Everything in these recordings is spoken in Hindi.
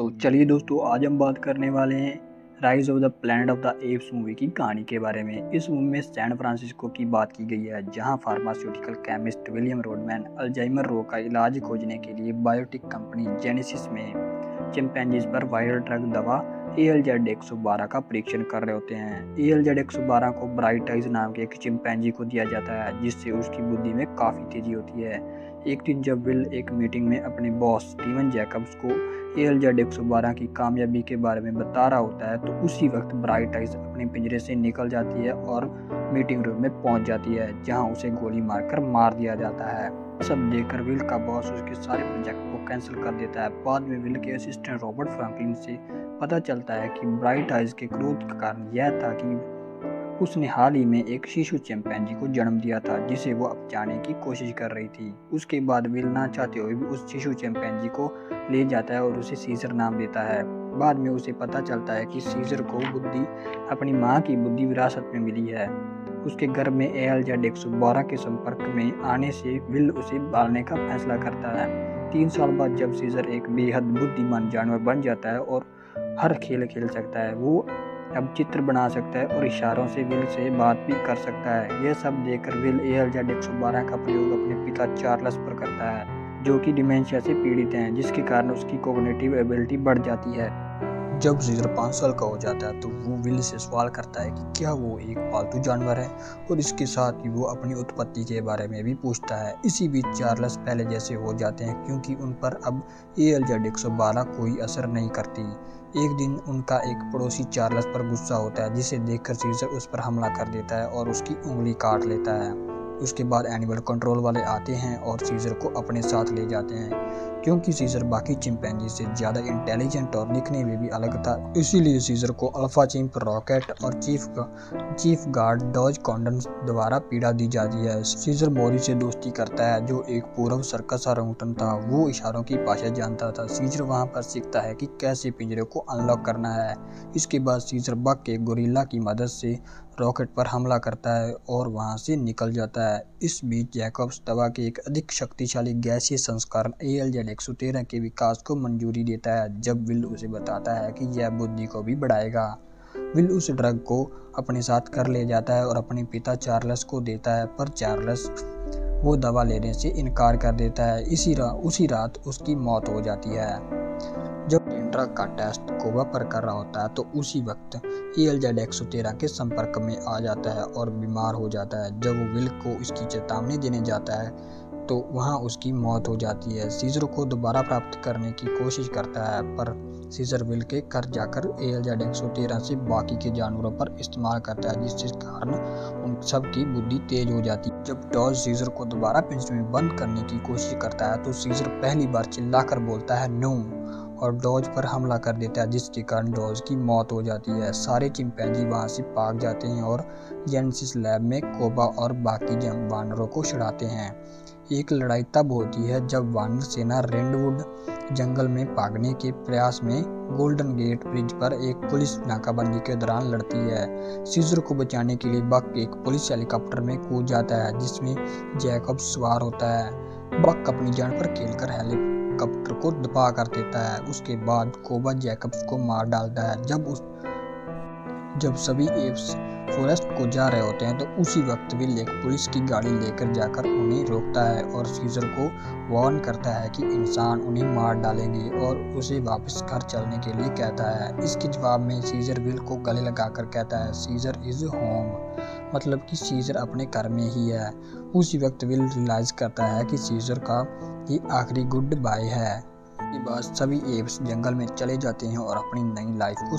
तो चलिए दोस्तों, आज हम बात करने वाले हैं rise of the planet of the apps movie की कहानी के बारे में। इस मूवी में सैन फ्रांसिस्को की बात की गई है, जहां pharmaceutical chemist William Rodman Alzheimer रोग का इलाज खोजने के लिए बायोटेक कंपनी जेनेसिस में चिंपैंजीज पर वायरल ड्रग दवा ALZ-112 का परीक्षण कर रहे होते हैं। ALZ-112 को ब्राइट आइज नाम के एक चिंपैंजी को दिया जाता है, जिससे उसकी बुद्धि में काफ़ी तेजी होती है। एक दिन जब विल एक मीटिंग में अपने बॉस स्टीवन जैकब्स को ALZ-112 की कामयाबी के बारे में बता रहा होता है, तो उसी वक्त ब्राइट आइज अपने पिंजरे से निकल जाती है और मीटिंग रूम में पहुंच जाती है, जहां उसे गोली मारकर मार दिया जाता है। सब देखकर विल का बॉस उसके सारे प्रोजेक्ट को कैंसिल कर देता है। बाद में विल के असिस्टेंट रॉबर्ट फ्रैंकलिन से पता चलता है कि ब्राइट आइज के क्रोध का कारण यह था कि उसने हाल ही में एक शिशु चिंपैंजी को जन्म दिया था, जिसे वो बचाने की कोशिश कर रही थी। उसके बाद विल ना चाहते हुए भी उस शिशु चिंपैंजी को ले जाता है और उसे सीजर नाम देता है। बाद में उसे पता चलता है कि सीजर को बुद्धि अपनी माँ की बुद्धि विरासत में मिली है। उसके गर्भ में ALZ-112 के संपर्क में आने से विल उसे पालने का फैसला करता है। 3 साल बाद जब सीजर एक बेहद बुद्धिमान जानवर बन जाता है और हर खेल खेल सकता है, वो अब चित्र बना सकता है और इशारों से विल से बात भी कर सकता है। यह सब देखकर विल ALZ-112 का प्रयोग अपने पिता चार्ल्स पर करता है, जो कि डिमेंशिया से पीड़ित हैं, जिसके कारण उसकी कॉग्निटिव एबिलिटी बढ़ जाती है। जब सीजर 5 साल का हो जाता है तो वो विल से सवाल करता है कि क्या वो एक पालतू जानवर है, और इसके साथ ही वो अपनी उत्पत्ति के बारे में भी पूछता है। इसी बीच चार्ल्स पहले जैसे हो जाते हैं, क्योंकि उन पर अब ALZ-112 कोई असर नहीं करती। एक दिन उनका एक पड़ोसी चार्ल्स पर गुस्सा होता है, जिसे देखकर सीजर उस पर हमला कर देता है और उसकी उंगली काट लेता है। उसके बाद एनिमल कंट्रोल वाले आते हैं और सीजर को अपने साथ ले जाते हैं। क्योंकि सीजर बाकी चिंपैंजी से ज़्यादा इंटेलिजेंट और दिखने में भी अलग था, इसीलिए सीजर को अल्फा चिंप रॉकेट और चीफ गार्ड डॉज कॉन्डन द्वारा पीड़ा दी जाती है। सीजर मोरी से दोस्ती करता है, जो एक पूर्व सर्कस ऑरंगुटन था। वो इशारों की भाषा जानता था। सीजर वहां पर सीखता है कि कैसे पिंजरे को अनलॉक करना है। इसके बाद सीजर बक के गोरिल्ला की मदद से रॉकेट पर हमला करता है और वहां से निकल जाता है। इस बीच जैकब्स दवा के एक अधिक शक्तिशाली गैसीय संस्करण ALZ-113 के विकास को मंजूरी देता है, जब विल उसे बताता है कि यह बुद्धि को भी बढ़ाएगा। विल उस ड्रग को अपने साथ कर ले जाता है और अपने पिता चार्ल्स को देता है, पर चार्ल्स वो दवा लेने से इनकार कर देता है। उसी रात उसकी मौत हो जाती है। जब ड्रग का टेस्ट कोबा पर कर रहा होता है, तो उसी वक्त ALZ-113 के संपर्क में आ जाता है और बीमार हो जाता है। जब वो विल को इसकी चेतावनी देने जाता है, तो वहाँ उसकी मौत हो जाती है। सीजर को दोबारा प्राप्त करने की कोशिश करता है, पर सीजर विल के घर जाकर ALZ-113 से बाकी के जानवरों पर इस्तेमाल करता है, जिसके कारण उन सब की बुद्धि तेज हो जाती है। जब डॉज सीजर को दोबारा पिंजरे में बंद करने की कोशिश करता है, तो सीजर पहली बार चिल्लाकर बोलता है नो, और डॉज पर हमला कर देता है, जिसके कारण डॉज की मौत हो जाती है। सारे चिंपैंजी वहां से भाग जाते हैं और जेनेसिस लैब में कोबा और बाकी वानरों को छुड़ाते हैं। एक लड़ाई तब होती है जब वानर सेना रेडवुड जंगल में भागने के प्रयास में गोल्डन गेट ब्रिज पर एक पुलिस नाकाबंदी के दौरान लड़ती है। सीजर को बचाने के लिए बक एक पुलिस हेलीकॉप्टर में कूद जाता है, जिसमें जैकब्स सवार होता है। बक अपनी जान पर खेलकर हेलीकॉप्टर को दबा कर देता है। उसके बाद कोबा जैकब्स को मार डालता है। जब सभी एप्स फॉरेस्ट को जा रहे होते हैं, तो उसी वक्त विल एक पुलिस की गाड़ी लेकर जाकर उन्हें रोकता है और सीजर को वार्न करता है कि इंसान उन्हें मार डालेंगे, और उसे वापस घर चलने के लिए कहता है। इसके जवाब में सीजर विल को गले लगाकर कहता है सीजर इज होम, मतलब कि सीजर अपने घर में ही है। उसी वक्त विल रियलाइज करता है कि सीजर का ये आखिरी गुड बाय है। इसके बाद सभी एप्स जंगल में चले जाते हैं और अपनी नई लाइफ को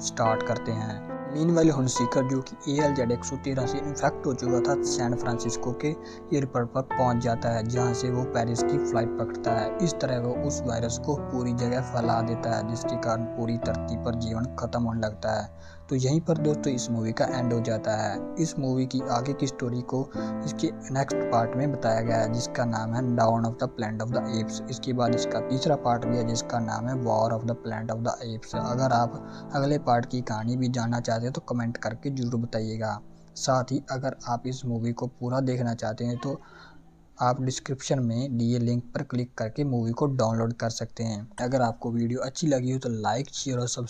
स्टार्ट करते हैं। मीनवाइल हंसीकर, जो कि ALZ-113 से इन्फेक्ट हो चुका था, सैन फ्रांसिस्को के एयरपोर्ट पर पहुंच जाता है, जहां से वो पेरिस की फ्लाइट पकड़ता है। इस तरह वो उस वायरस को पूरी जगह फैला देता है, जिसके कारण पूरी धरती पर जीवन खत्म होने लगता है। तो यहीं पर दोस्तों इस मूवी का एंड हो जाता है। इस मूवी की आगे की स्टोरी को इसके नेक्स्ट पार्ट में बताया गया है, जिसका नाम है down of the planet of the apps. इसके बाद इसका तीसरा पार्ट भी है, जिसका नाम है war of the planet of the apps. अगर आप अगले पार्ट की कहानी भी जानना चाहते हैं तो कमेंट करके जरूर बताइएगा। साथ ही अगर आप इस मूवी को पूरा देखना चाहते हैं तो आप डिस्क्रिप्शन में दिए लिंक पर क्लिक करके मूवी को डाउनलोड कर सकते हैं। अगर आपको वीडियो अच्छी लगी हो तो लाइक, शेयर और सब्सक्राइब